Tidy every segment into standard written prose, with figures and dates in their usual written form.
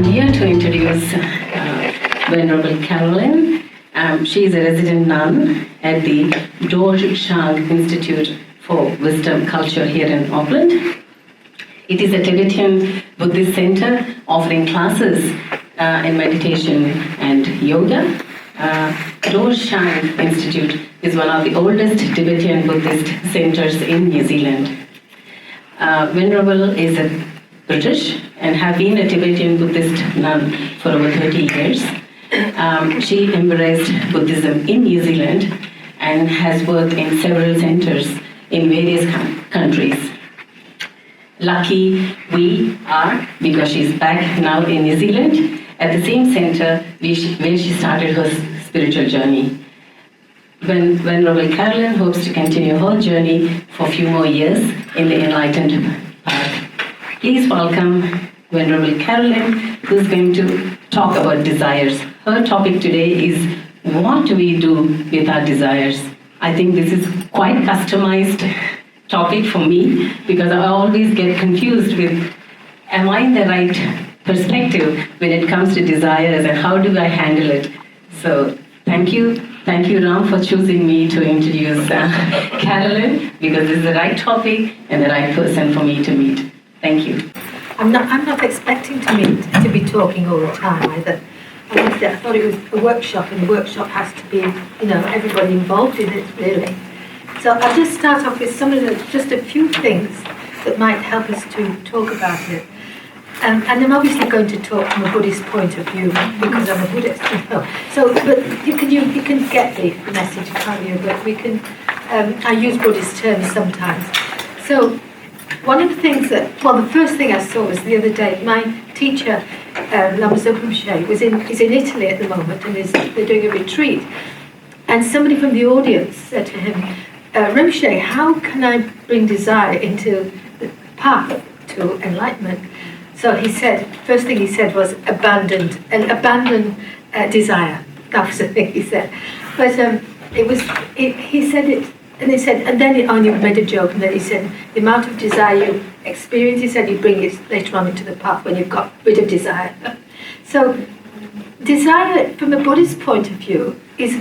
here to introduce Venerable Carolyn. She is a resident nun at the DHARMA Institute for Wisdom Culture here in Auckland. It is a Tibetan Buddhist center offering classes in meditation and yoga. DHARMA Institute is one of the oldest Tibetan Buddhist centers in New Zealand. Venerable is a British and have been a Tibetan Buddhist nun for over 30 years. She embraced Buddhism in New Zealand and has worked in several centers in various countries. Lucky we are because she's back now in New Zealand at the same center where she started her spiritual journey. Venerable Carolyn hopes to continue her journey for a few more years in the enlightened path. Please welcome Venerable Carolyn, who's going to talk about desires. Her topic today is, what do we do with our desires? I think this is quite customized topic for me because I always get confused with, am I in the right perspective when it comes to desires and how do I handle it? So thank you Ram for choosing me to introduce Carolyn, because this is the right topic and the right person for me to meet. Thank you. I'm not expecting to be talking all the time either. I thought it was a workshop, and the workshop has to be, everybody involved in it really. So I'll just start off with just a few things that might help us to talk about it. And I'm obviously going to talk from a Buddhist point of view because I'm a Buddhist. So, but you can get the message, can't you? But we can. I use Buddhist terms sometimes. So, one of the things the first thing I saw was the other day. My teacher, Lama Rinpoche, is in Italy at the moment, and they're doing a retreat. And somebody from the audience said to him, Rinpoche, how can I bring desire into the path to enlightenment? So he said, first thing he said was abandon desire. That was the thing he said. But he said it, and he said, and then he only made a joke, and then he said, the amount of desire you experience, he said, you bring it later on into the path when you've got rid of desire. So desire, from a Buddhist point of view, is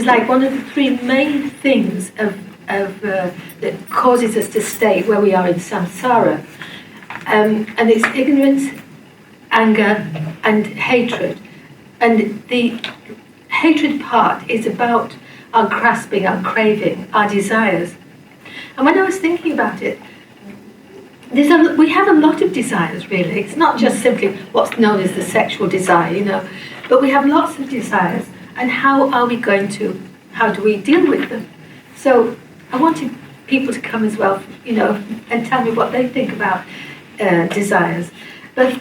like one of the three main things that causes us to stay where we are in samsara. And it's ignorance, anger, and hatred. And the hatred part is about our grasping, our craving, our desires. And when I was thinking about it, we have a lot of desires, really. It's not just simply what's known as the sexual desire, but we have lots of desires. And how do we deal with them? So I wanted people to come as well, and tell me what they think about desires. But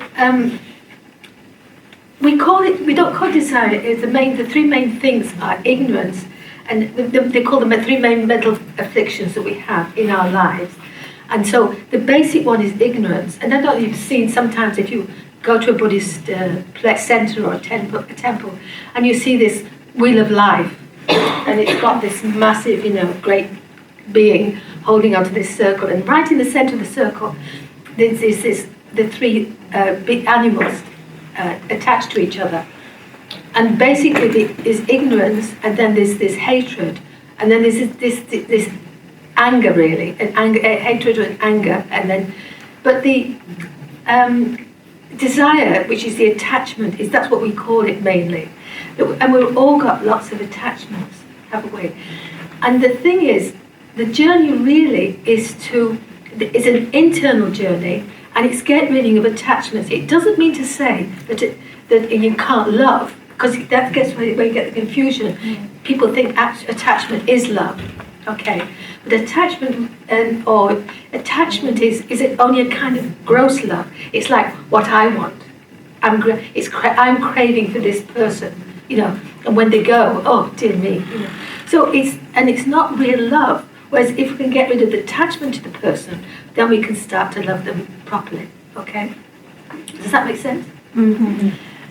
we don't call desire, the three main things are ignorance, and they call them the three main mental afflictions that we have in our lives. And so the basic one is ignorance. And I don't know if you've seen sometimes if you go to a Buddhist center or a temple, and you see this wheel of life, and it's got this massive, great being holding onto this circle, and right in the center of the circle, there's the three big animals attached to each other. And basically there's ignorance, and then there's this hatred, and then there's this anger, really, hatred and anger, but the desire, which is the attachment, that's what we call it mainly. And we've all got lots of attachments, haven't we? And the thing is, the journey really is an internal journey, and it's getting rid of attachments. It doesn't mean to say that you can't love, because that gets where you get the confusion. People think attachment is love, okay? But attachment is it only a kind of gross love. It's like what I want. I'm craving for this person, and when they go, oh dear me, So it's not real love. Whereas if we can get rid of the attachment to the person, then we can start to love them properly. Okay? Does that make sense? Mm-hmm.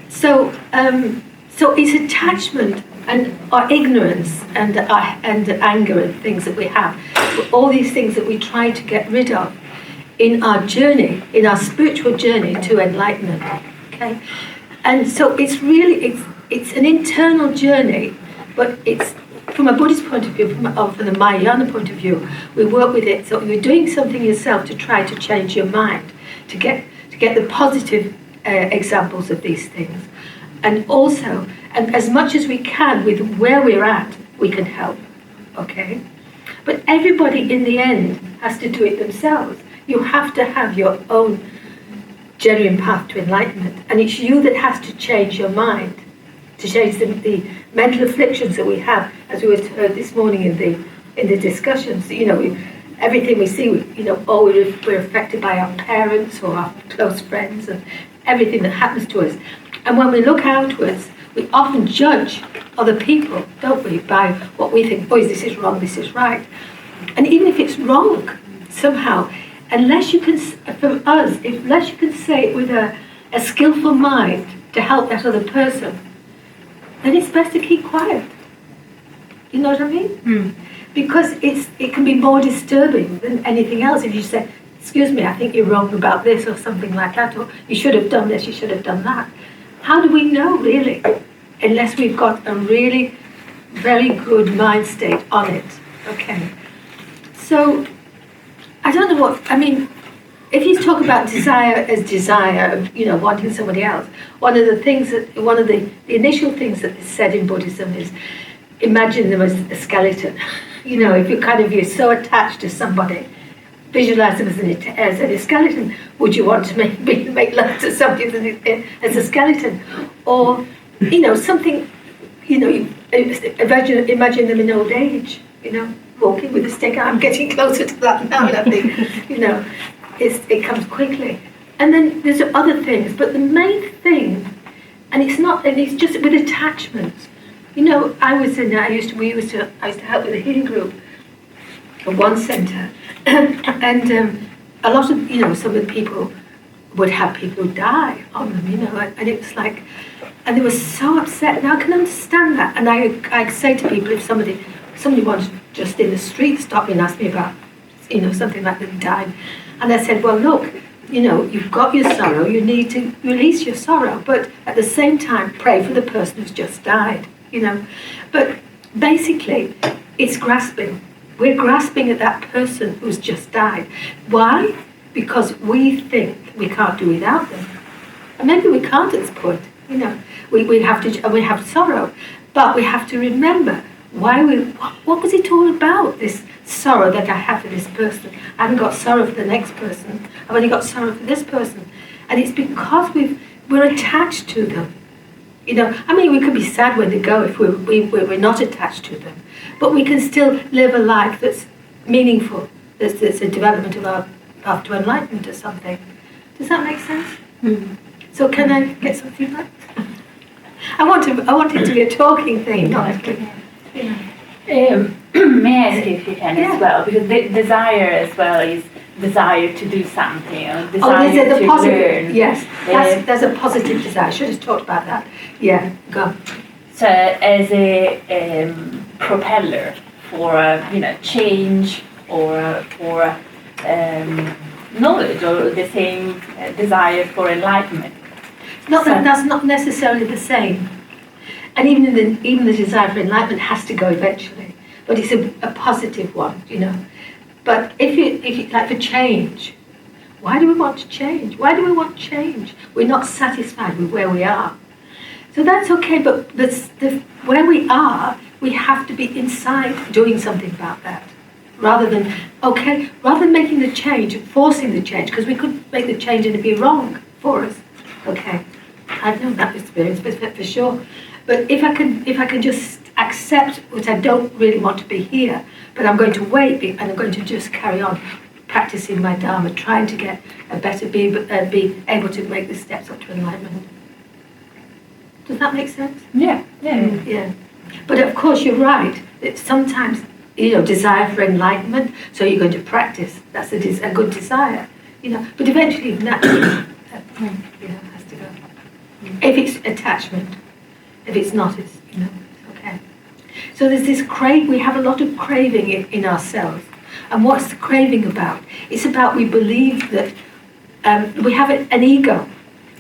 So it's attachment or ignorance and anger and things that we have. All these things that we try to get rid of in our journey, in our spiritual journey to enlightenment. okay? And so it's really, it's an internal journey, but it's, from a Buddhist point of view, from the Mahayana point of view, we work with it. So you're doing something yourself to try to change your mind, to get the positive examples of these things. And also, and as much as we can with where we're at, we can help, okay? But everybody in the end has to do it themselves. You have to have your own genuine path to enlightenment. And it's you that has to change your mind, to change the mental afflictions that we have, as we heard this morning in the discussions. You know, everything we see, we're affected by our parents or our close friends and everything that happens to us. And when we look outwards, we often judge other people, don't we, by what we think, this is wrong, this is right. And even if it's wrong, somehow, unless you can say it with a skillful mind to help that other person, then it's best to keep quiet. You know what I mean? Mm. Because it can be more disturbing than anything else if you say, excuse me, I think you're wrong about this, or something like that, or you should have done this, you should have done that. How do we know, really, unless we've got a really very good mind state on it? Okay. So, I don't know if you talk about desire as desire, wanting somebody else, one of the initial things that is said in Buddhism is, imagine them as a skeleton. If you're so attached to somebody, visualize them as a skeleton. Would you want to make love to somebody as a skeleton? Or, something, imagine them in old age, walking with a stick. I'm getting closer to that now, I think, it comes quickly. And then there's other things, but the main thing, and it's just with attachments. I used to help with a healing group at one centre, and a lot of, some of the people would have people die on them, and it was like, and they were so upset. Now I can understand that, and I say to people, if somebody wants just in the street stop me and ask me about, something like them dying, and I said, well, look, you've got your sorrow, you need to release your sorrow, but at the same time, pray for the person who's just died, But basically, it's grasping. We're grasping at that person who's just died. Why? Because we think we can't do without them. And maybe we can't at this point, we have sorrow, but we have to remember what was it all about, this sorrow that I have for this person? I haven't got sorrow for the next person. I've only got sorrow for this person. And it's because we're attached to them. We could be sad when they go if we're not attached to them. But we can still live a life that's meaningful. That's a development of our path to enlightenment or something. Does that make sense? Mm-hmm. So can I get some feedback? I want it to be a talking thing, not may I ask you if you can as well? Because the desire as well is desire to do something, or desire to learn. Yes, there's a positive desire. I should have talked about that. Yeah, go. So as a propeller for change or for knowledge, or the same desire for enlightenment. That's not necessarily the same. And even the desire for enlightenment has to go eventually, but it's a positive one, But if you like for change, why do we want to change? Why do we want change? We're not satisfied with where we are. So that's okay, but where we are, we have to be inside doing something about that. Rather than making the change, forcing the change, because we could make the change and it'd be wrong for us. Okay, I've known that experience, but for sure. But if I can just accept that I don't really want to be here, but I'm going to wait and I'm going to just carry on practicing my Dharma, trying to get a better, be able to make the steps up to enlightenment. Does that make sense? Yeah. But of course, you're right. That sometimes, desire for enlightenment, so you're going to practice. That's a good desire, But eventually, naturally, has to go. If it's attachment, if it's not, it's okay. So there's this we have a lot of craving in ourselves. And what's the craving about? It's about we believe that we have an ego.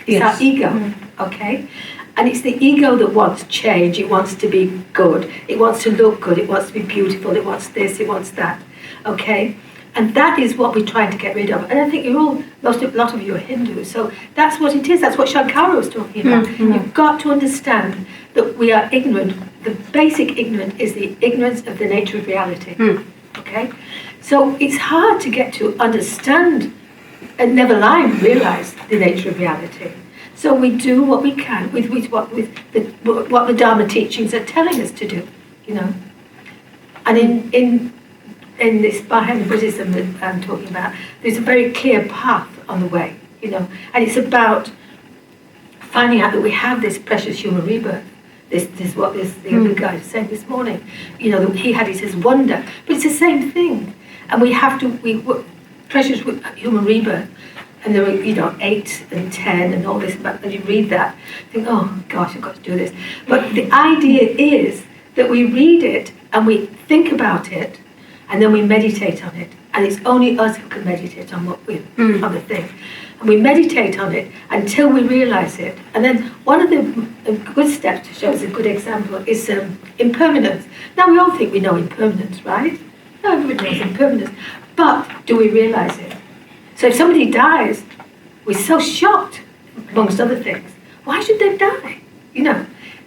It's our ego, okay? And it's the ego that wants change. It wants to be good. It wants to look good. It wants to be beautiful. It wants this. It wants that, okay? And that is what we're trying to get rid of. And I think a lot of you are Hindu, so that's what it is. That's what Shankara was talking about. You've got to understand that we are ignorant. The basic ignorance is the ignorance of the nature of reality. Okay? So it's hard to get to understand and never realize the nature of reality. So we do what we can with what the Dharma teachings are telling us to do, you know. And in this Bahá'í Buddhism that I'm talking about, there's a very clear path on the way, you know, and it's about finding out that we have this precious human rebirth. This is what the other guy said this morning. You know, he had it as wonder, but it's the same thing. And we have to, precious human rebirth, and there are, 8 and 10 and all this, and you read that, think, oh gosh, I've got to do this. But the idea is that we read it and we think about it, and then we meditate on it. And it's only us who can meditate on on the thing. And we meditate on it until we realize it. And then one of the good steps to show us a good example is impermanence. Now we all think we know impermanence, right? No, everybody knows impermanence. But do we realize it? So if somebody dies, we're so shocked, amongst other things. Why should they die? You know,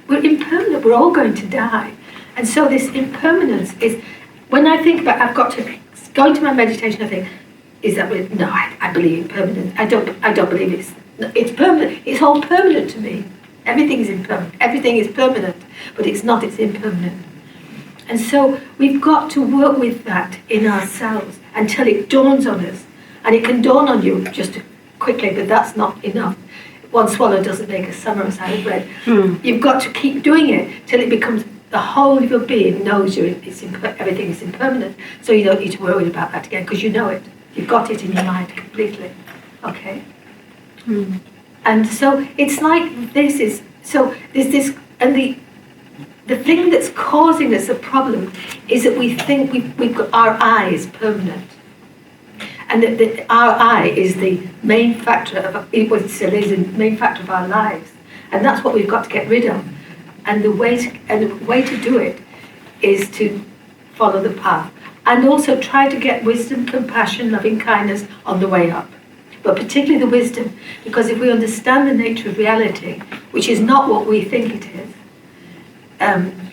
we're impermanent. We're all going to die. And so this impermanence is, when I think about, I've got to go into my meditation, I think, is that real? No, I believe in permanence. I don't believe it's permanent. It's all permanent to me. Everything is impermanent. Everything is permanent, but it's not. It's impermanent. And so we've got to work with that in ourselves until it dawns on us. And it can dawn on you just quickly, but that's not enough. One swallow doesn't make a summer, as I've read. You've got to keep doing it till it becomes the whole of your being knows everything is impermanent. So you don't need to worry about that again because you know it. You've got it in your mind completely. Okay? And so it's like there's this, and the thing that's causing us a problem is that we think we've got our eye is permanent. And that our eye is the main factor the main factor of our lives. And that's what we've got to get rid of. And the way to do it is to follow the path. And also try to get wisdom, compassion, loving kindness on the way up. But particularly the wisdom, because if we understand the nature of reality, which is not what we think it is,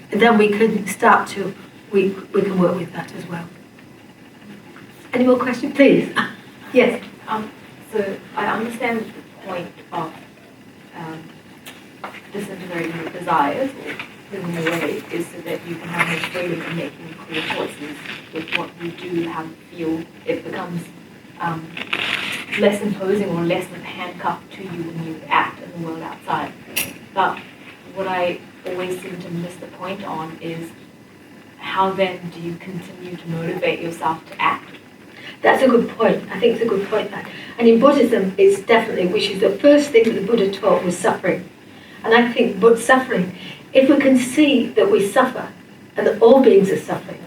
then we can start to, we can work with that as well. Any more questions, please? Yes. So I understand the point of disintegrating your desires, or in a way, is so that you can have more freedom in making clear choices with what you do, how you feel. It becomes less imposing or less of a handcuff to you when you act in the world outside. But what I always seem to miss the point on is how then do you continue to motivate yourself to act? That's a good point. I think it's a good point. And in Buddhism, it's definitely, which is the first thing that the Buddha taught was suffering. And I think, but suffering, if we can see that we suffer and that all beings are suffering,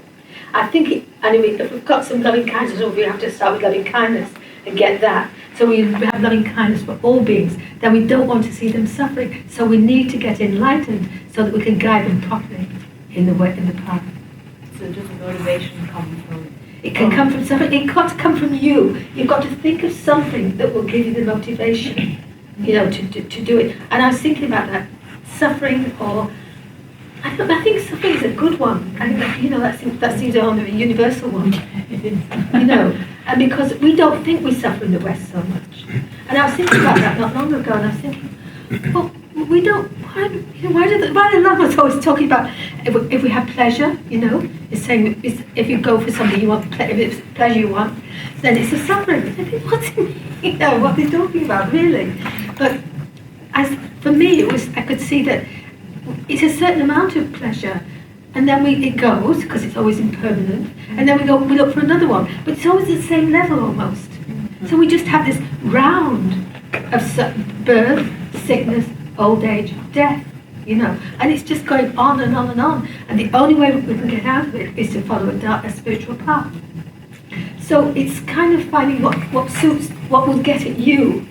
I think, if we've got some loving kindness, or we have to start with loving kindness and get that. So we have loving kindness for all beings, then we don't want to see them suffering. So we need to get enlightened so that we can guide them properly in the path. So does the motivation come from? It can come from something. It can't come from you. You've got to think of something that will give you the motivation, to do it. And I was thinking about that, suffering, or I think suffering is a good one. I think that seems a universal one. And because we don't think we suffer in the West so much. And I was thinking about that not long ago, and I was thinking, well, we don't. Why the Lama's always talking about if we have pleasure, it's saying if you go for something you want, if it's pleasure you want, then it's a suffering. I think what's it what they're talking about really? But for me, I could see that it's a certain amount of pleasure, and then it goes because it's always impermanent, and then we look for another one, but it's always the same level almost. So we just have this round of birth, sickness, old age, death, and it's just going on and on and on. And the only way we can get out of it is to follow a spiritual path. So it's kind of finding what suits, what will get at you,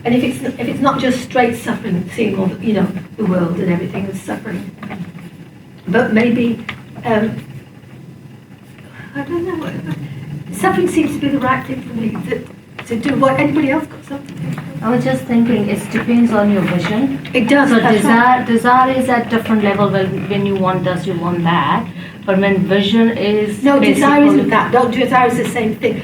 And if it's not just straight suffering, seeing all the, the world and everything is suffering, but maybe I don't know. Suffering seems to be the right thing for me to do. What anybody else got something? I was just thinking, it depends on your vision. It does. So that's right. desire is at different level. When you want this, you want that. But when vision is No, desire isn't that. No, desire is the same thing.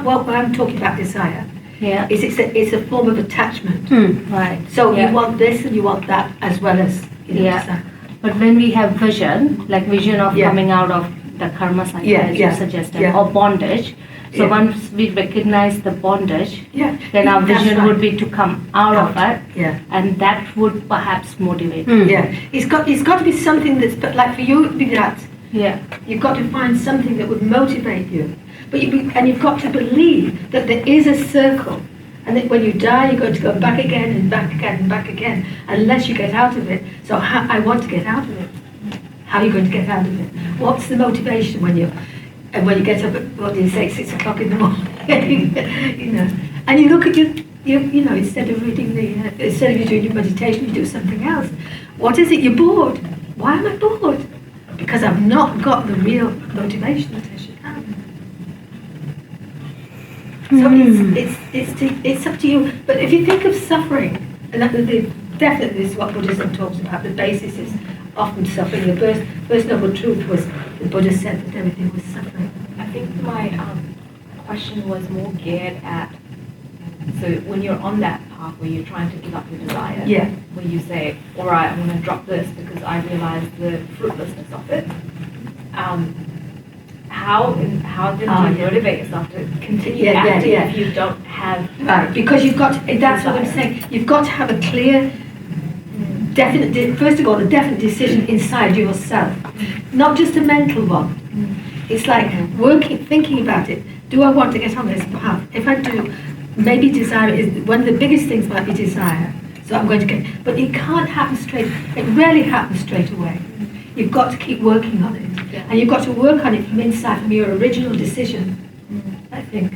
What I'm talking about desire. Yeah. It's a form of attachment. Right. So you want this and you want that as well as desire. But when we have vision, like vision of coming out of the karma cycle, as you suggested, or bondage. So once we recognize the bondage, then our vision would be to come out of it, and that would perhaps motivate. Yeah, it's got to be something that's, but like for you, it'd be that. Yeah. You've got to find something that would motivate you, but you've got to believe that there is a circle, and that when you die, you're going to go back again and back again and back again, unless you get out of it. So I want to get out of it. How are you going to get out of it? What's the motivation when you get up at, what do you say, 6 o'clock in the morning, and you look at instead of reading instead of you doing your meditation, you do something else. What is it? You're bored. Why am I bored? Because I've not got the real motivation that I should have. So it's up to you. But if you think of suffering, and definitely this is what Buddhism talks about, the basis is often suffering. The first noble truth was the Buddha said that everything was suffering. I think my question was more geared at, so when you're on that path where you're trying to give up your desire, where you say, all right, I'm going to drop this because I realize the fruitlessness of it, how do you motivate yourself to continue acting if you don't have... Right, because you've got to, that's what I'm saying, you've got to have a clear, definite, first of all, a definite decision inside yourself, not just a mental one. It's like thinking about it. Do I want to get on this path? If I do, maybe desire is one of the biggest things. Might be desire. So I'm going to get, but it can't happen it rarely happens straight away. You've got to keep working on it, and you've got to work on it from inside, from your original decision. I think.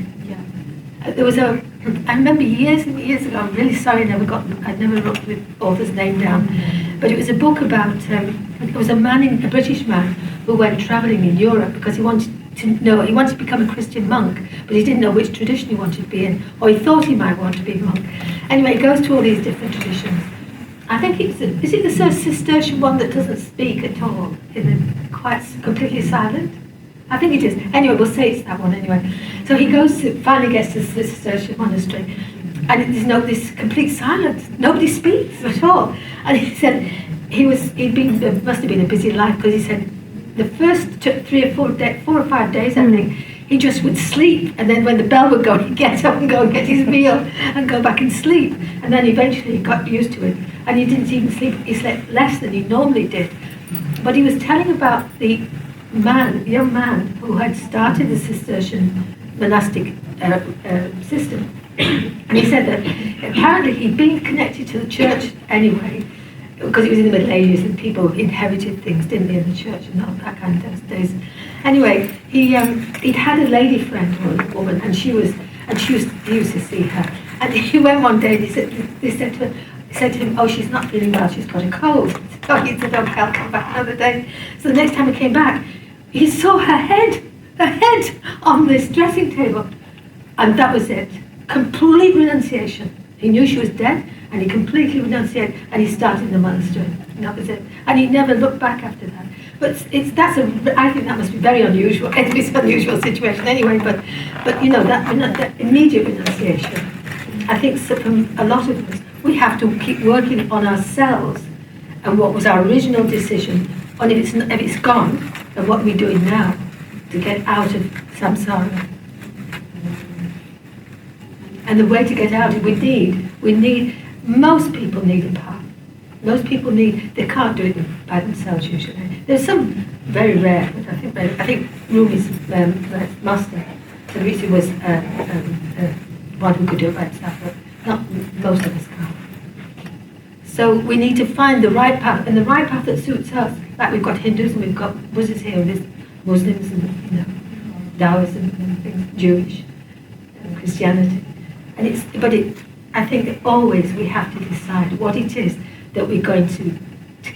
There was I remember years and years ago. I'm really sorry I never wrote the author's name down, but it was a book about. It was a British man who went travelling in Europe because he wanted to become a Christian monk, but he didn't know which tradition he wanted to be in, or he thought he might want to be a monk. Anyway, he goes to all these different traditions. I think is it the sort of Cistercian one that doesn't speak at all, quite completely silent? I think it is. Anyway, we'll say it's that one anyway. So he finally gets to the Cistercian monastery, and there's this complete silence. Nobody speaks at all. And he said must have been a busy life, because he said the first 4 or 5 days, I think, he just would sleep, and then when the bell would go, he'd get up and go and get his meal and go back and sleep. And then eventually he got used to it, and he didn't even sleep. He slept less than he normally did. But he was telling about the young man who had started the Cistercian monastic system. And he said that apparently he'd been connected to the church anyway, because it was in the Middle Ages and people inherited things, didn't they, in the church and all that kind of days. Anyway, he'd had a lady friend, or a woman, and he used to see her. And he went one day and they said to him, oh, she's not feeling well, she's got a cold. So he said, okay, I'll come back another day. So the next time he came back, he saw her head on this dressing table. And that was it. Complete renunciation. He knew she was dead, and he completely renunciated, and he started the monastery. And that was it. And he never looked back after that. But I think that must be very unusual. It's an unusual situation anyway. But that immediate renunciation. I think so for a lot of us, we have to keep working on ourselves and what was our original decision. And if it's gone, and what we're doing now to get out of samsara. And the way to get out, most people need a path. Most people they can't do it by themselves usually. There's some very rare, but I think Rumi's master, Teresa, was one who could do it by himself, but not most of us can't. So we need to find the right path, and the right path that suits us. Like we've got Hindus and we've got Buddhists here, and there's Muslims and Taoism and things, Jewish, and Christianity. And I think that always we have to decide what it is that we're going to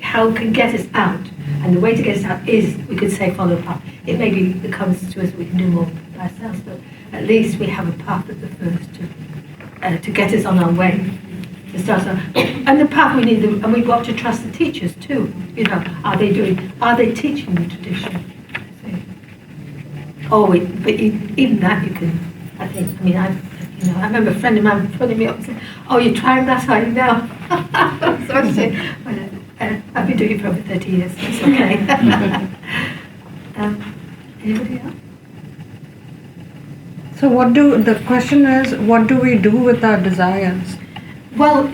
how can get us out. And the way to get us out is, we could say, follow a path. It maybe comes to us, we can do more by ourselves, but at least we have a path at the first to get us on our way. To start on. And the path we need, and we've got to trust the teachers too. You know, are they teaching the tradition? But even that you can, I think, I mean, I remember a friend of mine phoning me up and saying, oh, you're trying that, are you now? So I said, I've been doing it for over 30 years, so it's okay. Anybody else? So the question is, what do we do with our desires? Well,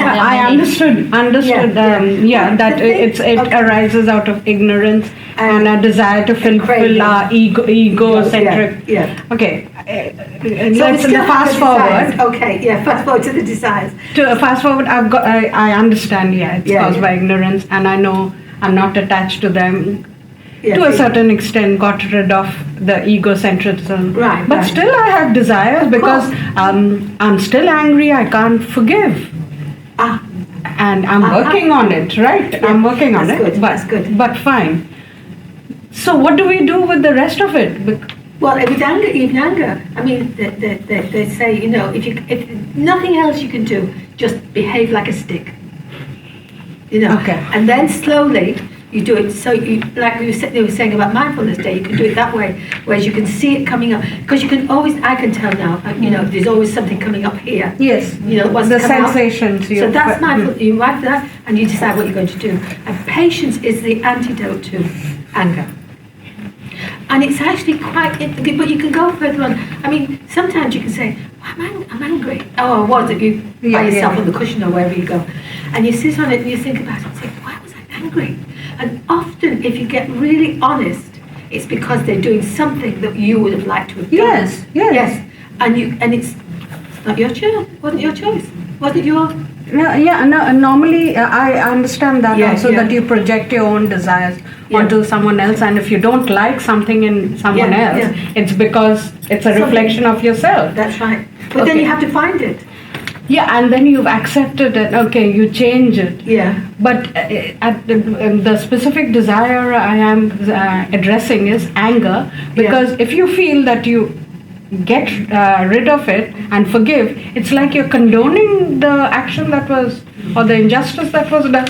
I understood. That it arises out of ignorance and a desire to fulfill our egocentric. Okay. Let's fast forward. Okay. Yeah. Fast forward to the desires. Fast forward. I understand. Yeah. It's caused by ignorance, and I know I'm not attached to them. To a certain extent, got rid of the egocentrism. Right. But still, I have desires because I'm still angry. I can't forgive. And I'm working on it. Right. Yeah, I'm working on it. That's good. But fine. So what do we do with the rest of it? Well, with anger, even anger. I mean, they say, you know, if nothing else you can do, just behave like a stick. You know. Okay. And then slowly you do it. So you, like they were saying about mindfulness day, you can do it that way, whereas you can see it coming up. Because you can always, I can tell now, you know, there's always something coming up here. Yes. You know, what's the sensations. So that's mindful. You write that, and you decide what you're going to do. And patience is the antidote to anger. And it's actually quite, but you can go further on. I mean, sometimes you can say, I'm angry. Oh, I was, you by yourself on the cushion or wherever you go. And you sit on it and you think about it and say, why was I angry? And often, if you get really honest, it's because they're doing something that you would have liked to have done. Yes. And it's not your choice. Wasn't your choice. Wasn't your... Normally, I understand that that you project your own desires onto someone else, and if you don't like something in someone else, it's because it's a reflection of yourself. That's right. But then you have to find it. Yeah, and then you've accepted it. Okay, you change it. Yeah. But the specific desire I am addressing is anger, because if you feel that you get rid of it and forgive, it's like you're condoning the action that was, or the injustice that was done.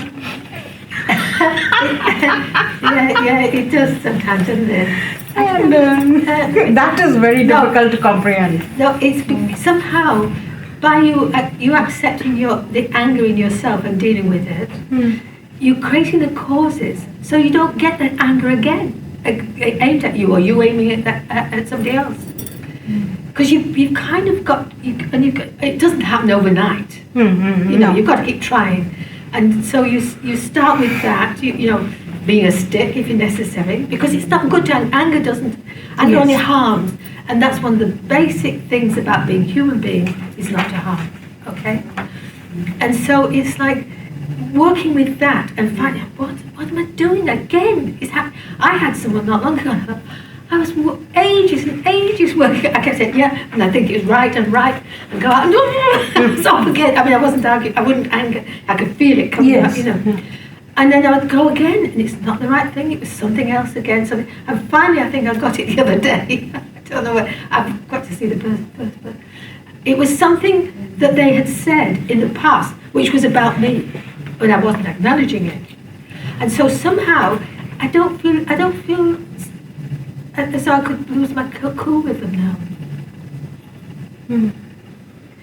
It does sometimes, doesn't it? And that is very difficult to comprehend. No, it's somehow by you accepting the anger in yourself and dealing with it, you're creating the causes, so you don't get that anger again aimed at you, or you aiming at somebody else. Because you've kind of got, it doesn't happen overnight. You know, you've got to keep trying. And so you start with that, you know, being a stick if necessary, because it's not good to anger anger only harms. And that's one of the basic things about being human being, is not to harm, okay? And so it's like working with that and finding, what am I doing again? I had someone not long ago, I was ages and ages working. I kept saying, and I think it's right, and go out, and stop again. I mean, I wasn't arguing, I wouldn't anger. I could feel it coming up, you know. And then I would go again, and it's not the right thing, it was something else again. And finally, I think I got it the other day. I don't know where, I've got to see the person first, but it was something that they had said in the past, which was about me, but I wasn't acknowledging it. And so somehow, I don't feel so I could lose my cool with them now.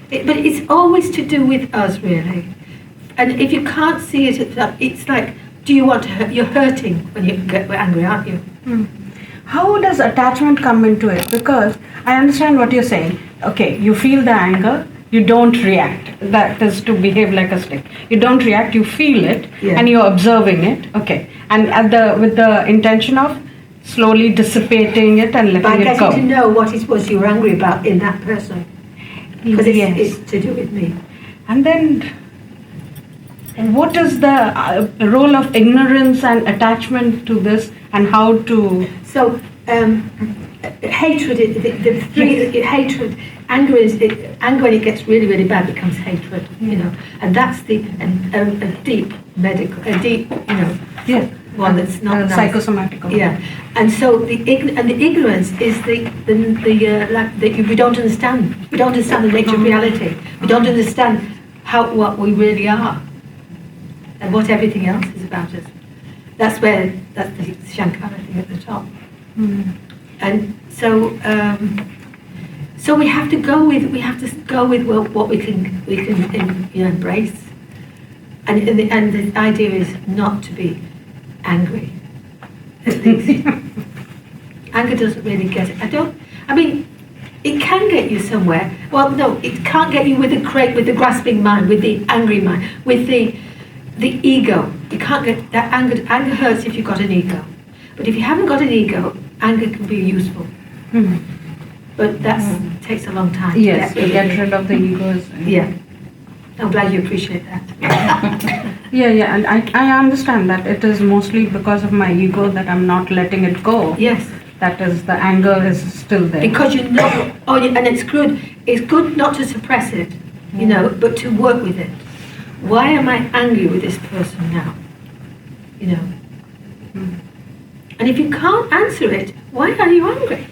But it's always to do with us, really. And if you can't see it, it's like, do you want to hurt? You're hurting when you get angry, aren't you? How does attachment come into it? Because I understand what you're saying. Okay, you feel the anger, you don't react. That is to behave like a stick. You don't react, you feel it, and you're observing it. Okay, and with the intention of slowly dissipating it and letting it go. By getting to know what it was you were angry about in that person. Because it's to do with me. And then, what is the role of ignorance and attachment to this, and how to... So, hatred, hatred, anger when it gets really, really bad becomes hatred, you know, and that's a deep, one that's not nice. Psychosomatic. Yeah, and so the ignorance is that we don't understand. We don't understand the nature of reality. We don't understand what we really are, and what everything else is about us. That's the Shankara thing at the top. And so we have to go with what we can embrace, and the idea is not to be angry. At least anger doesn't really get it. It can get you somewhere. Well, no, it can't get you with the grasping mind, with the angry mind, with the ego. You can't get that anger. Anger hurts if you've got an ego. But if you haven't got an ego, anger can be useful. But that takes a long time. Yes, to get rid of the egos. Yeah. I'm glad you appreciate that. Yeah, and I understand that it is mostly because of my ego that I'm not letting it go. Yes. That is, the anger is still there. Because you know, and it's good not to suppress it, you know, but to work with it. Why am I angry with this person now? You know. And if you can't answer it, why are you angry?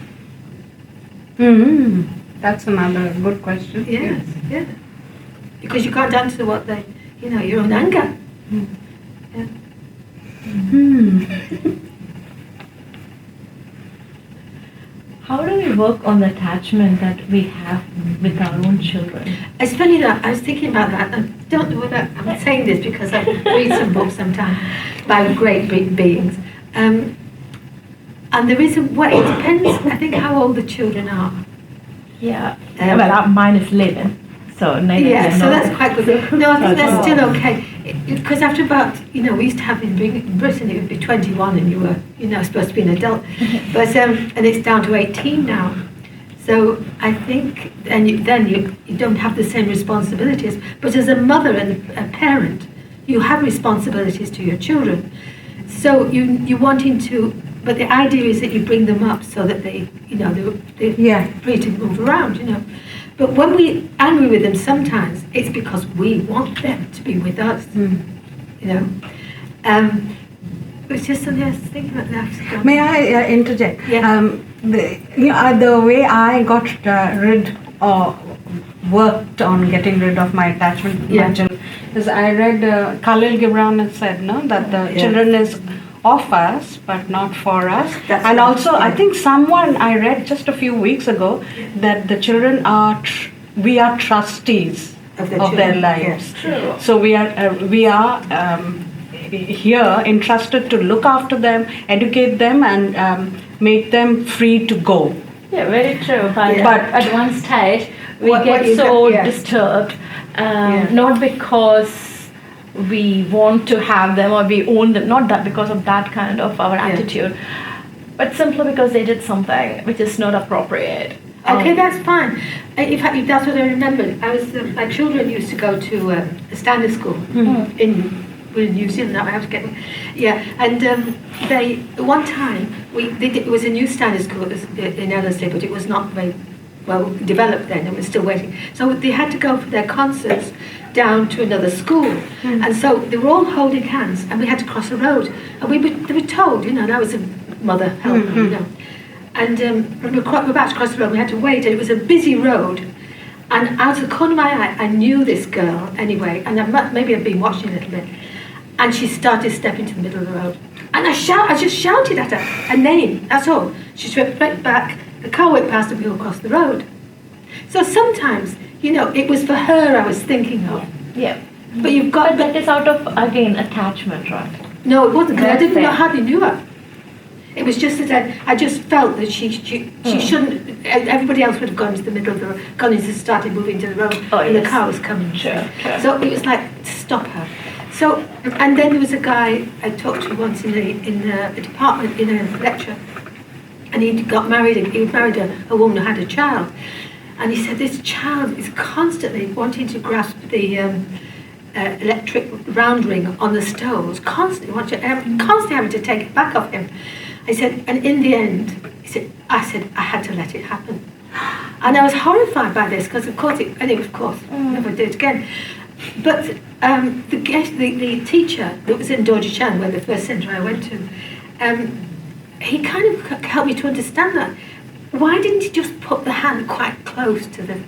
That's another good question. Yes, yeah. Because you can't answer your own anger. Yeah. How do we work on the attachment that we have with our own children? It's funny that I was thinking about that. I don't know whether I'm saying this because I read some books sometimes by great beings. And there is a way, it depends, I think, how old the children are. Yeah. Mine is 11. So yeah, so that's quite good. No, I think that's still okay. Because after about, we used to have in Britain, it would be 21 and you were, supposed to be an adult. But, and it's down to 18 now. So I think then you don't have the same responsibilities. But as a mother and a parent, you have responsibilities to your children. So you're wanting to, but the idea is that you bring them up so that they're free to move around, But when we're angry with them, sometimes it's because we want them to be with us, It's just something I was thinking about that. May I interject? Yeah. The way I got rid or worked on getting rid of my attachment to my children is I read Khalil Gibran had said that the children is of us but not for us. That's and right. Also I think I read just a few weeks ago that the children we are trustees of their lives. Yes. So we are here entrusted to look after them, educate them, and make them free to go. Yeah, very true. But at one stage, we get disturbed, not because we want to have them or we own them, not that because of that kind of our attitude, but simply because they did something which is not appropriate. Okay, that's fine. In fact, that's what I remembered. My children used to go to a standard school in New Zealand. I was getting, and one time it was a new standard school in LSD, but it was not very well developed then. It was still waiting. So they had to go for their concerts down to another school, and so they were all holding hands, and we had to cross a road, and they were told, that was a mother help, and we were about to cross the road. We had to wait, and it was a busy road. And out of the corner of my eye, I knew this girl anyway, and maybe I'd been watching a little bit. And she started stepping to the middle of the road. And I just shouted at her name, that's all. She swept right back, the car went past and we all crossed the road. So sometimes, it was for her I was thinking of. Yeah. But you've got... But that is out of, again, attachment, right? No, it wasn't, because I hardly knew her. It was just that I just felt that she shouldn't, everybody else would have gone to the middle of the road, gone and started moving to the road, and the car was coming. Sure. So it was like, stop her. So, and then there was a guy I talked to once in a department, in a lecture, and he got married, he married a woman who had a child, and he said this child is constantly wanting to grasp the electric round ring on the stoves, constantly having to take it back off him. I said, and in the end, I said, I had to let it happen. And I was horrified by this because, of course, never did again. But the teacher that was in Doji-chan, where the first centre I went to, he kind of helped me to understand that. Why didn't he just put the hand quite close to the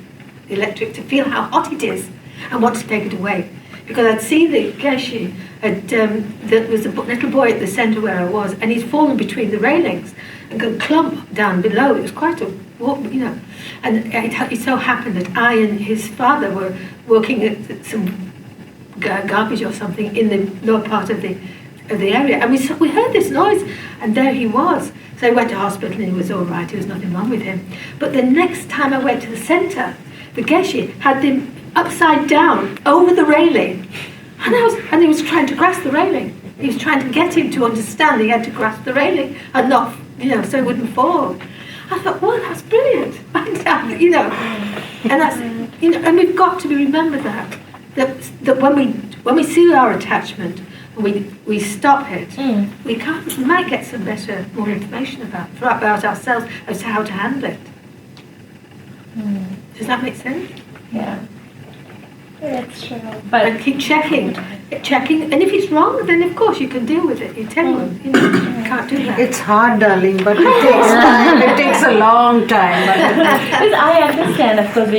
electric to feel how hot it is and want to take it away? Because I'd seen the geshi, there was a little boy at the centre where I was, and he's fallen between the railings and got clump down below. It was quite a walk, And it so happened that I and his father were working at some garbage or something in the lower part of the area, and we heard this noise, and there he was. So I went to hospital, and he was all right. There was nothing wrong with him. But the next time I went to the centre, the geshi had him upside down over the railing, and he was trying to grasp the railing. He was trying to get him to understand he had to grasp the railing and not, so he wouldn't fall. I thought, well, that's brilliant, and that's, and we've got to remember that when we see our attachment, we stop it. We might get some more information about ourselves as to how to handle it. Does that make sense? Yeah. That's true. And keep checking, and if it's wrong, then of course you can deal with it. You tell them, you can't do that. It's hard, darling, but it takes time. It takes a long time. Because I understand, of course,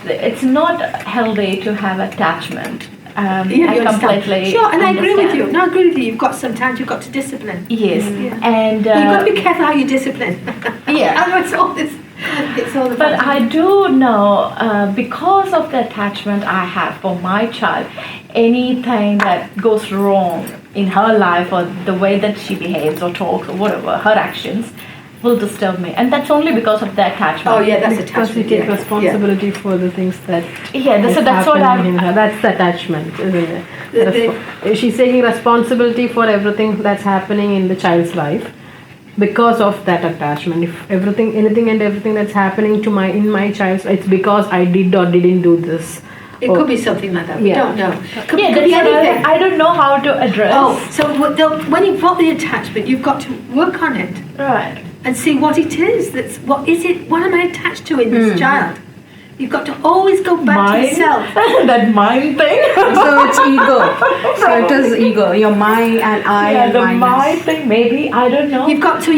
it's not healthy to have attachment. I completely sure, and I agree with you. understand. No, I agree with you. Sometimes you've got to discipline. Yes, and But you've got to be careful how you discipline. Yeah. I know it's all this. It's all about. But I do know, because of the attachment I have for my child, anything that goes wrong in her life or the way that she behaves or talks or whatever, her actions will disturb me. And that's only because of the attachment. Oh yeah, that's Because we attachment. take responsibility for the things that So that's what in her. That's the attachment, isn't it? She's taking responsibility for everything that's happening in the child's life because of that attachment. If anything and everything that's happening in my child's, it's because I did or didn't do this. It could be something like that. We don't know. Could be that's what anything. I don't know how to address. So when you've got the attachment, you've got to work on it Right. and see what it is. What am I attached to in this child? You've got to always go back to yourself. That mind thing. So it's ego. So it is ego. Your my and I and the minus. mind thing, maybe, I don't know. You've got to,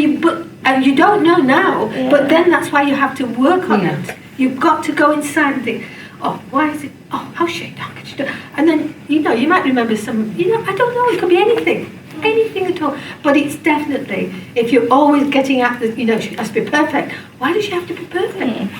and you don't know now, but then that's why you have to work on it. You've got to go inside and think, oh, why is it, oh, how should you do? And then, you might remember some, I don't know, it could be anything at all. But it's definitely, if you're always getting at the, she has to be perfect. Why does she have to be perfect?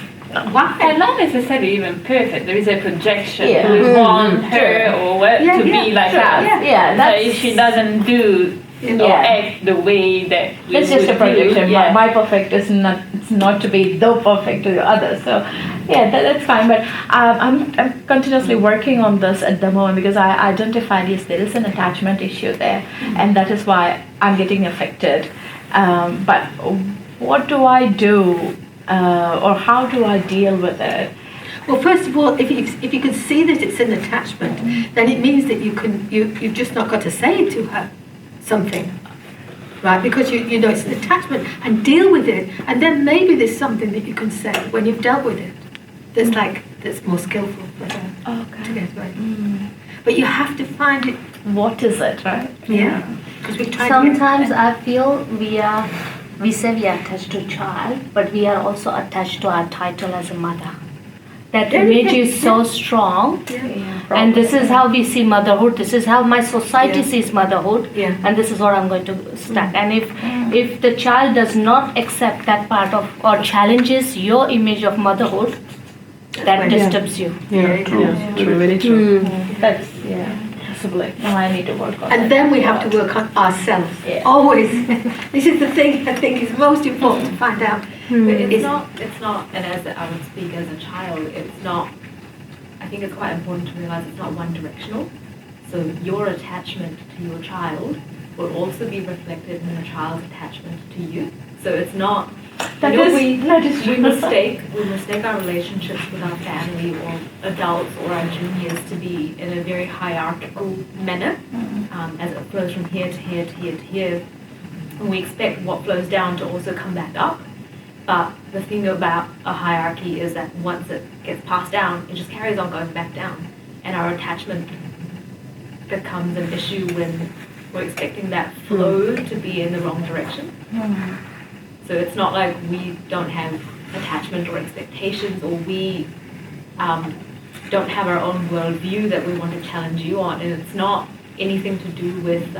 Why? And not necessarily even perfect. There is a projection. We want her or to be like us. So if she doesn't do or act the way that we It's just a would projection. do, My perfect is not to be the perfect to the others. So that's fine. But I'm continuously working on this at the moment because I identified there is an attachment issue there, and that is why I'm getting affected. But what do I do? Or how do I deal with it? Well, first of all, if you can see that it's an attachment, then it means that you've just not got to say to her something, right? Because you know it's an attachment, and deal with it, and then maybe there's something that you can say when you've dealt with it that's more skillful for her to get away. But you have to find it. What is it, right? Yeah. Because we've tried. Sometimes I feel we say we are attached to child, but we are also attached to our title as a mother. That image is so strong, and this is how we see motherhood. This is how my society sees motherhood, and this is what I'm going to start. And if the child does not accept that part of or challenges your image of motherhood, that disturbs you. True. Very true. That's possibly. Now I need to work on. And then we have to work on ourselves. Always. This is the thing I think is most important to find out. It's not, and as I would speak as a child, it's not, I think it's quite important to realize it's not one directional. So your attachment to your child will also be reflected in the child's attachment to you. So it's not, we mistake our relationships with our family or adults or our juniors to be in a very hierarchical manner, as it flows from here to here to here to here. and we expect what flows down to also come back up. But the thing about a hierarchy is that once it gets passed down, it just carries on going back down. And our attachment becomes an issue when we're expecting that flow to be in the wrong direction. So it's not like we don't have attachment or expectations, or we don't have our own worldview that we want to challenge you on. And it's not anything to do with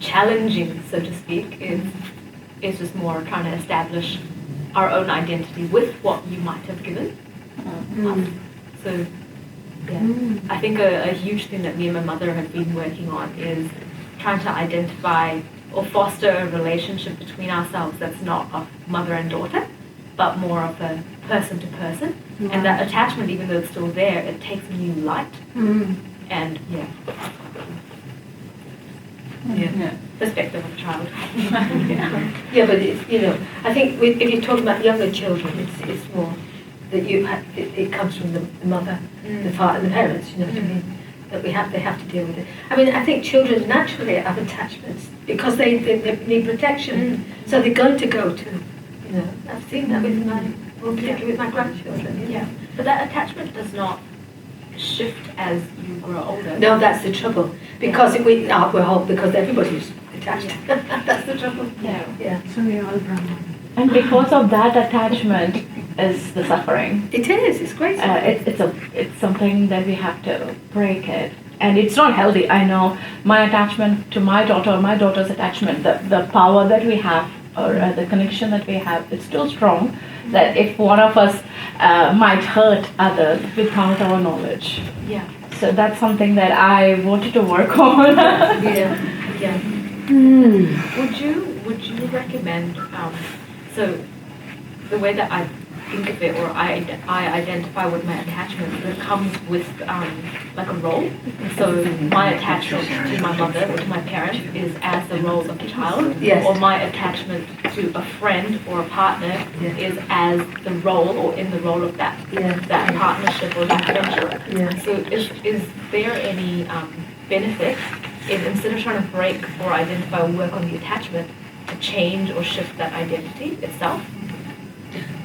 challenging, so to speak. It's just more trying to establish our own identity with what you might have given. So, yeah, I think a huge thing that me and my mother have been working on is trying to identify or foster a relationship between ourselves that's not of mother and daughter, but more of a person to person. And that attachment, even though it's still there, it takes a new light. And perspective of a child. Yeah, but it's, I think if you're talking about younger children, it's more that it comes from the mother, the father, the parents. You know what I mean? That they have to deal with it. I mean, I think children naturally have attachments because they need protection, so they're going to go to. I've seen that with my grandchildren. Yeah, but that attachment does not shift as you grow older. No, that's the trouble. Because because everybody's attached. That's the trouble. Yeah. So we all Brahman. And because of that attachment is the suffering. It is. It's great. It's something that we have to break it. And it's not healthy. I know my attachment to my daughter, my daughter's attachment, the power that we have, or the connection that we have, it's still strong. That if one of us might hurt others without our knowledge. Yeah. So that's something that I wanted to work on. Yeah. Would you recommend? So the way that I think of it, or I identify with my attachment, it comes with like a role. So my attachment to my mother or to my parent is as the role of a child, or my attachment to a friend or a partner is as the role or in the role of that partnership or that friendship. So is there any benefit in, instead of trying to break or identify or work on the attachment, to change or shift that identity itself?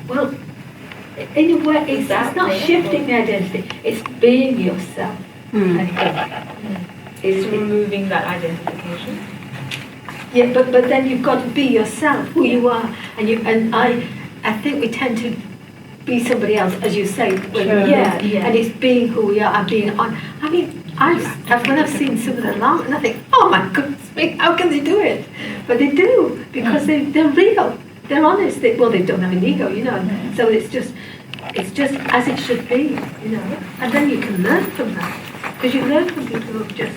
Well, in a way, it's not shifting the identity, it's being yourself. I think. Is removing that identification. Yeah, but then you've got to be yourself, who you are, and I think we tend to be somebody else, as you say. And it's being who we are and being on. I mean, when I've seen some of them long, and I think, oh my goodness me, how can they do it? But they do, because they're real. They're honest. They don't have an ego, So it's just as it should be, And then you can learn from that, because you learn from people who are just,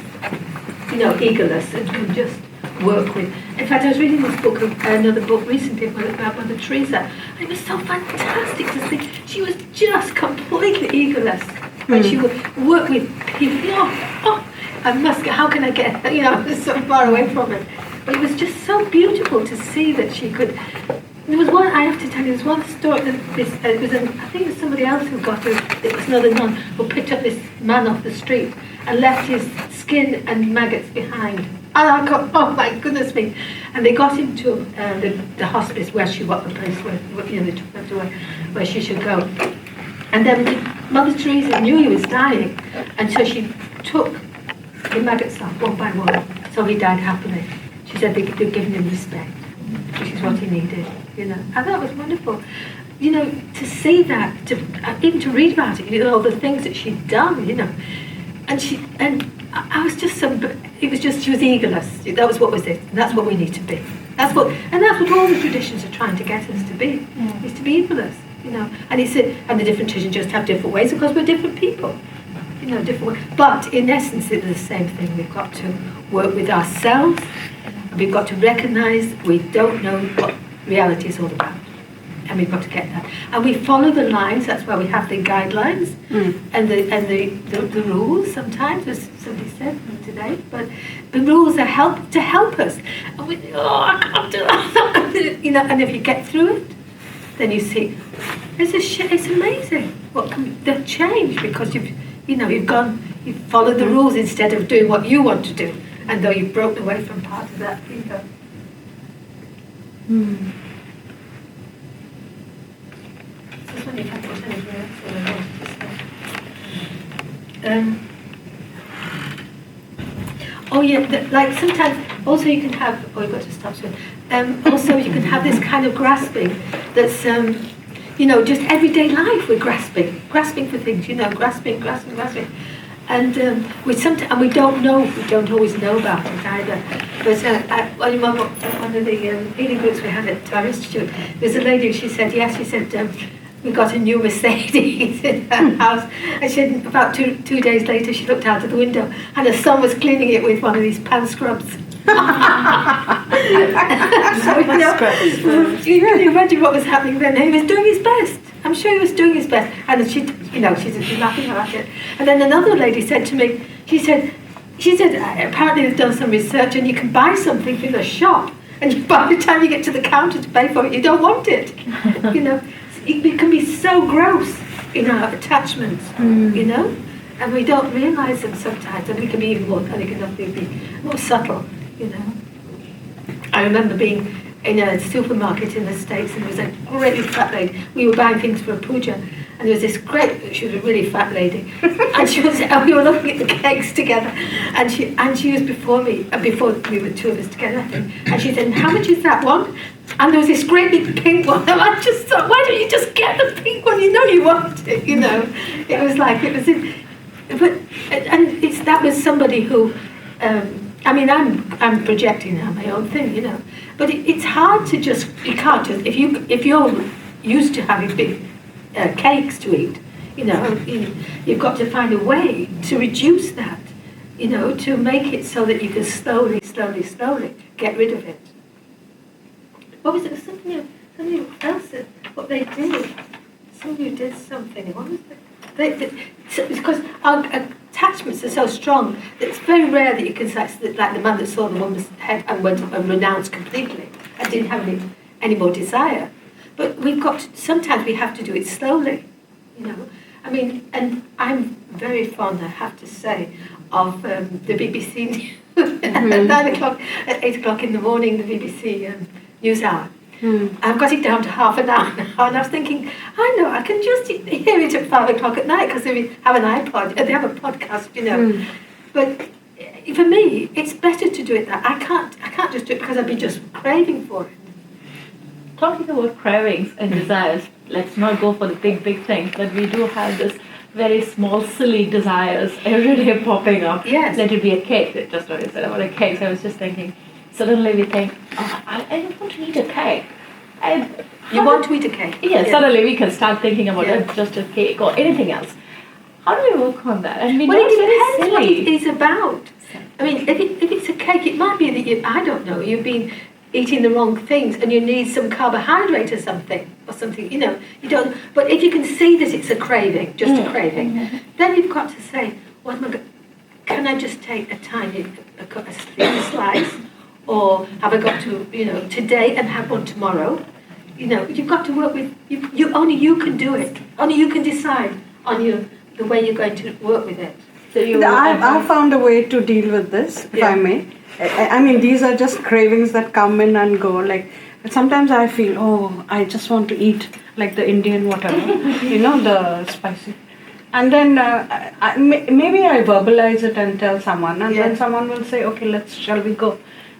egoless and can just work with. In fact, I was reading another book recently about Mother Teresa, and it was so fantastic to see. She was just completely egoless, and she would work with people. How can I get, so far away from it? But it was just so beautiful to see that she could. There was one, I have to tell you, there's one story that I think it was somebody else who got her, it was another nun who picked up this man off the street and left his skin and maggots behind. And I got, oh my goodness me. And they got him to the hospice where she was, the place where, they took her to where she should go. And then Mother Teresa knew he was dying, and so she took the maggots off one by one, so he died happily. She said they'd given him respect, which is what he needed, And that was wonderful, to see that, even to read about it, all the things that she'd done, And I was just she was egoless. That was what was it. And that's what we need to be. That's what all the traditions are trying to get us to be, is to be egoless, And he said, and the different traditions just have different ways because we're different people. Different ways. But in essence, it's the same thing. We've got to work with ourselves. We've got to recognise we don't know what reality is all about. And we've got to get that. And we follow the lines, that's why we have the guidelines and the rules sometimes, as somebody said today. But the rules are to help us. And we think, I can't do that. And if you get through it, then you see, it's amazing the change, because you've followed the rules instead of doing what you want to do. And though you've broken away from part of that ego. Oh yeah, like sometimes also you can have. Oh, you've got to stop soon. Also, you can have this kind of grasping that's, just everyday life. We're grasping for things. Grasping, and we don't always know about it either. But one of the healing groups we had at our institute, there was a lady. She said, we got a new Mercedes in her house. And she said about two days later, she looked out of the window and her son was cleaning it with one of these pan scrubs. So, you can imagine what was happening then. He was doing his best. I'm sure he was doing his best. And she's laughing at it. And then another lady said to me, she said, apparently they've done some research and you can buy something from the shop and by the time you get to the counter to pay for it, you don't want it. It can be so gross in our attachments, and we don't realise them sometimes, and we can be even more, and it can often be more subtle, I remember being in a supermarket in the States, and there was a great fat lady. We were buying things for a puja, and there was this she was a really fat lady, and we were looking at the cakes together, and she was before me, before we were two of us together, I think, and she said, "How much is that one?" And there was this great big pink one, and I just thought, why don't you just get the pink one? You want it, It was like, that was somebody who, I'm projecting now my own thing, But it's hard to you can't just, if you're used to having big cakes to eat, you've got to find a way to reduce that, to make it so that you can slowly get rid of it. What was it? Somebody else said what they did. Somebody did something. What was it? Because our attachments are so strong that it's very rare that you can say, like the man that saw the woman's head and went and renounced completely and didn't have any more desire. But sometimes we have to do it slowly, and I'm very fond, I have to say, of the BBC at 9 o'clock, at 8 o'clock in the morning, the BBC News Hour. I've got it down to half an hour now, and I was thinking, I know, I can just hear it at 5 o'clock at night because they have an iPod, they have a podcast, But for me, it's better to do it that. I can't just do it because I'd be just craving for it. Talking about cravings and desires, let's not go for the big things, but we do have this very small, silly desires every day popping up. Yes. Let it be a cake. Just what you said about a cake. So I was just thinking, suddenly we think, I want to eat a cake. You want to eat a cake? Yeah, suddenly we can start thinking about just a cake or anything else. How do we work on that? And it depends what it is about. If it's a cake, it might be that you've been eating the wrong things and you need some carbohydrate or something, you don't. But if you can see that it's a craving, just a craving, then you've got to say, can I just take a tiny slice, or have I got to, today and have one tomorrow? You've got to work with only you can do it. Only you can decide on the way you're going to work with it. So I found a way to deal with this, if I may. These are just cravings that come in and go. Like sometimes I feel, I just want to eat like the Indian whatever, the spicy. And then maybe I verbalize it and tell someone, and then someone will say, okay, shall we go?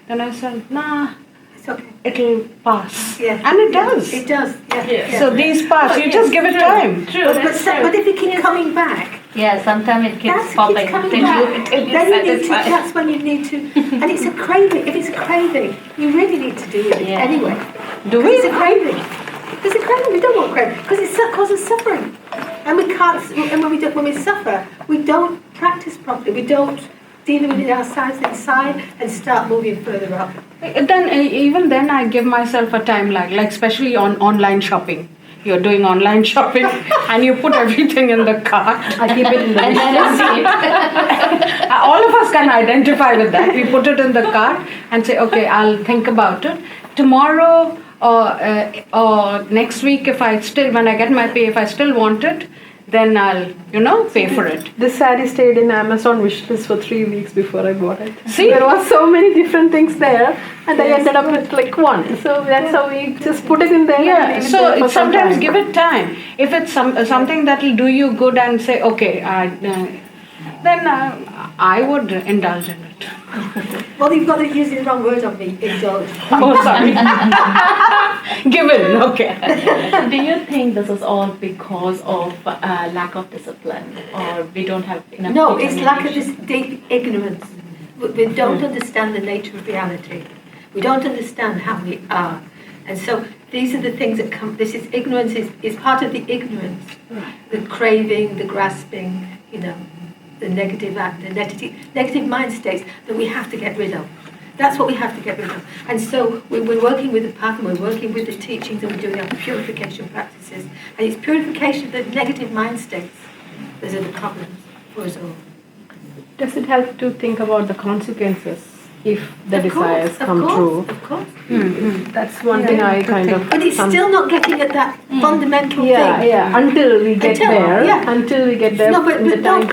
Then I said, nah, it's okay. It'll pass. Yeah. And it does. It does. Yeah. So these pass. You just give it time. True. But if it keeps coming back. Yeah, sometimes it keeps popping. That's when you need to. And it's a craving. If it's a craving, you really need to do it anyway. Do we? It's a craving. It's a craving. We don't want craving because it causes suffering. And we can't. And when we suffer, we don't practice properly. We don't deal with ourselves inside and start moving further up. Even then, I give myself a time lag, like especially on online shopping. You're doing online shopping and you put everything in the cart. I keep it in the And then I see it. All of us can identify with that. We put it in the cart and say, okay, I'll think about it. Tomorrow or next week, when I get my pay, if I still want it, then I'll, pay for it. This saree stayed in Amazon wishlist for 3 weeks before I bought it. See? There was so many different things there, and I ended up with like one. So that's how we just put it in there. Yeah, and leave it so there for some sometimes time. give it time. If it's something that will do you good and say, okay, then I would indulge in it. Well, you've got to use the wrong word on me, indulge. Oh, sorry. Given, okay. Do you think this is all because of lack of discipline, or we don't have enough? No, it's lack of determination? this deep ignorance. We don't understand the nature of reality. We don't understand how we are. And so these are the things that come, this is ignorance, is part of the ignorance. The craving, the grasping, the negative mind states that we have to get rid of. That's what we have to get rid of. And so we're working with the path, and we're working with the teachings, and we're doing our purification practices. And it's purification of the negative mind states. Those are the problems for us all. Does it help to think about the consequences if the Of desires course, come true? Of course. That's one thing I kind of. But it's still not getting at that fundamental thing. Until we get there. Until we get there. No, but in the time.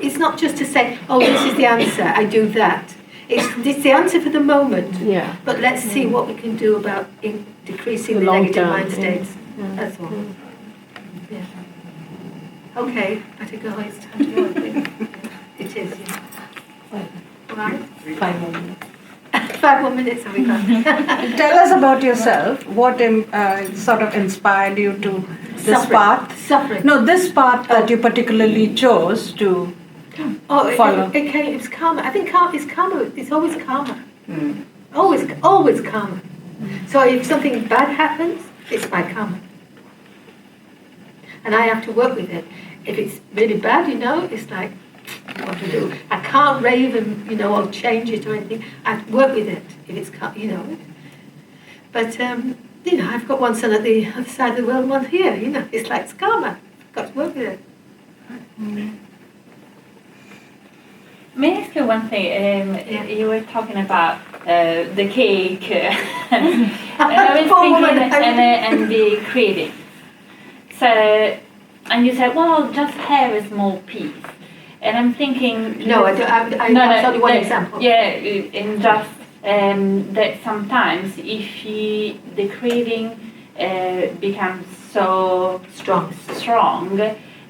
it's not just to say, oh, this is the answer, I do that. It's the answer for the moment. Yeah. But let's see what we can do about decreasing the long negative term, mind yeah. states. That's all. Yeah. Okay, better go. It's time to go, I think. It is, yeah. Right? 5 more minutes. 5 more minutes have we got. Tell us about yourself. What sort of inspired you to this path? Suffering. No, this path that you particularly chose to follow. It's karma. I think karma is karma. It's always karma. Always karma. So if something bad happens, it's my karma. And I have to work with it. If it's really bad, it's like, what to do? I can't rave and, or change it or anything. I have to work with it if it's, But, I've got one son at the other side of the world, one here, It's like, it's karma. I've got to work with it. May I ask you one thing? You were talking about the cake and I was thinking and the craving. So, and you said, well, just have a small piece. And I'm thinking... No, I'll tell you one example. Yeah, and just that sometimes if the craving becomes so strong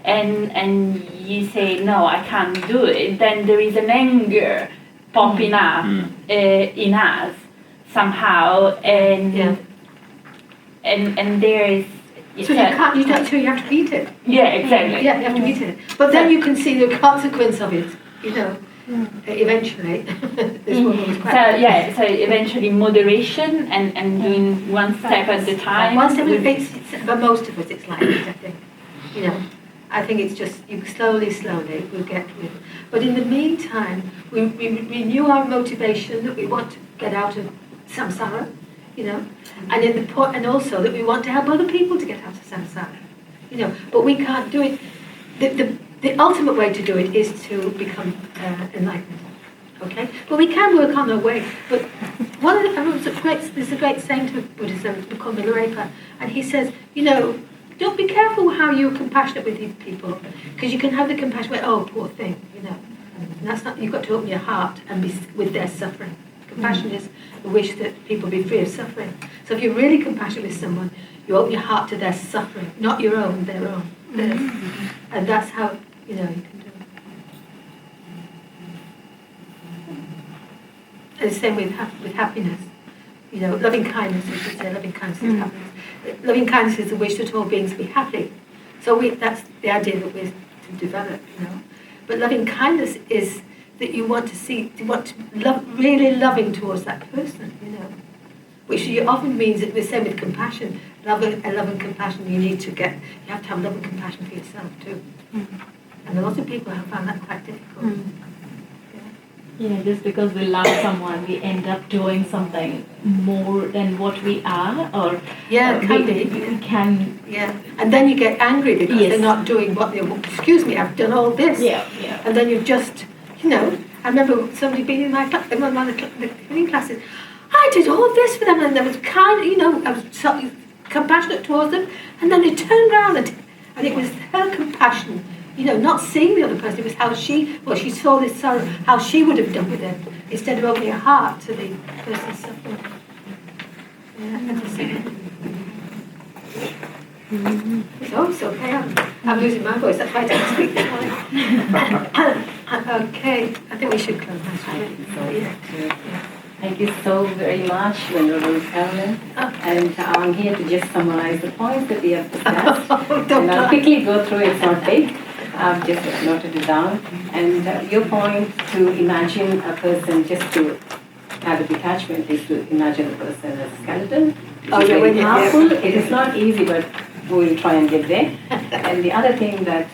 and you say, no, I can't do it, then there is an anger popping up in us somehow, and there is... So you can't, so you have to eat it. Yeah, exactly. Yeah, you have to eat it. But then you can see the consequence of it, eventually. This woman was quite... So eventually moderation and doing one step at a time. One step at a time, but most of us it's like it, I think. I think it's just, you slowly we'll get with it. But in the meantime, we renew our motivation that we want to get out of samsara, and also that we want to help other people to get out of samsara, but we can't do it. The ultimate way to do it is to become enlightened, okay? But we can work on our way. But there's a great saint of Buddhism called Milarepa, and he says, don't be careful how you're compassionate with these people, because you can have the compassion with, oh, poor thing, and that's not. You've got to open your heart and be with their suffering. Compassion is the wish that people be free of suffering. So if you're really compassionate with someone, you open your heart to their suffering, not your own, their own. And that's how, you can do it. And the same with happiness. Loving kindness, we should say, loving kindness is happiness. Loving kindness is the wish that all beings be happy. So that's the idea that we're to develop, But loving kindness is that you want to love, really loving towards that person, which often means that the same with compassion. Love and compassion, you have to have love and compassion for yourself too. And a lot of people have found that quite difficult. Yeah, just because we love someone, we end up doing something more than what we are, or we can. Yeah, and then you get angry because they're not doing what they want. Excuse me, I've done all this. Yeah. And then you've just, I remember somebody being in my class, in one of the cleaning classes. I did all this for them, and I was kind, I was so compassionate towards them, and then they turned around And it was her compassion, not seeing the other person, it was how she saw this sorrow, how she would have done with it, instead of opening her heart to the person suffering. Yeah, I just said it's okay. I'm losing my voice. That's why I don't speak this morning. Okay, I think we should close. Thank you so very much, Venerable Carolyn. And I'm here to just summarize the points that we have discussed. And I'll quickly go through it. It's not big. I've just noted it down. And your point to imagine a person, just to have a detachment, is to imagine a person as a skeleton. It's very powerful. It is not easy, but we will try and get there. And the other thing that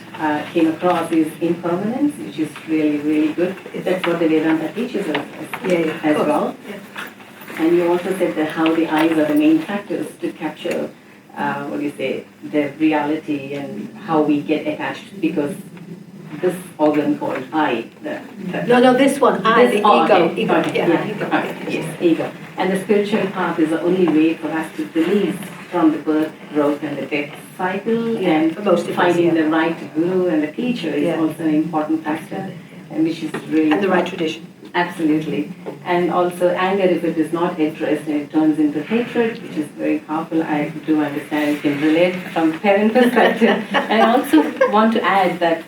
came across is impermanence, which is really, really good. That's what the Vedanta teaches us as well. Yeah. And you also said that how the eyes are the main factors to capture, the reality and how we get attached, because this organ called I. No, this one, I, the ego. Okay. Ego. Okay. Yeah. Yes, ego. And the spiritual path is the only way for us to release from the birth, growth, and the death cycle, and finding the right guru and the teacher is also an important factor, and which is really and the right tradition. Absolutely. And also anger, if it is not addressed and it turns into hatred, which is very powerful. I do understand, you can relate from parent perspective. And I also want to add that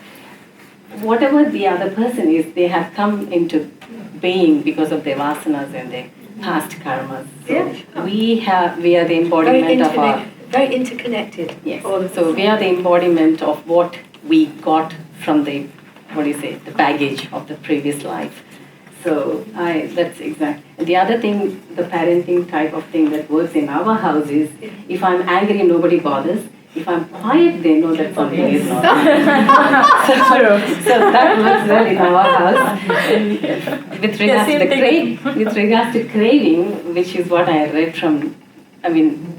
whatever the other person is, they have come into being because of their vasanas and their past karmas. So we are the embodiment of our... Very interconnected. Yes. So we are the embodiment of what we got from the baggage of the previous life. So that's exact. And the other thing, the parenting type of thing that works in our house is, if I'm angry, nobody bothers. If I'm quiet, they know that something is not right. So that works well in our house. With regards to craving, which is what I read from,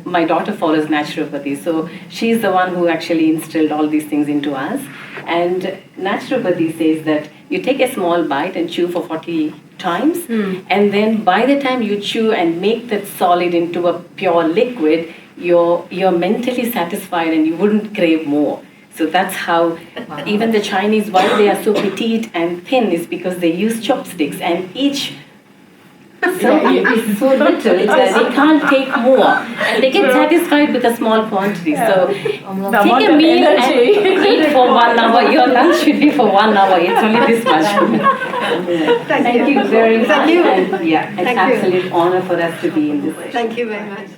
my daughter follows naturopathy, so she's the one who actually instilled all these things into us. And naturopathy says that you take a small bite and chew for 40 times, and then by the time you chew and make that solid into a pure liquid, you're mentally satisfied and you wouldn't crave more. So that's how even the Chinese, why they are so petite and thin, is because they use chopsticks, and each serving is so little that they can't take more, and they get satisfied with a small quantity. So take a meal and eat for 1 hour. Your lunch should be for 1 hour. It's only this much. Thank you very much. Thank you. And, it's an absolute honor for us to be in this session. Thank you very much.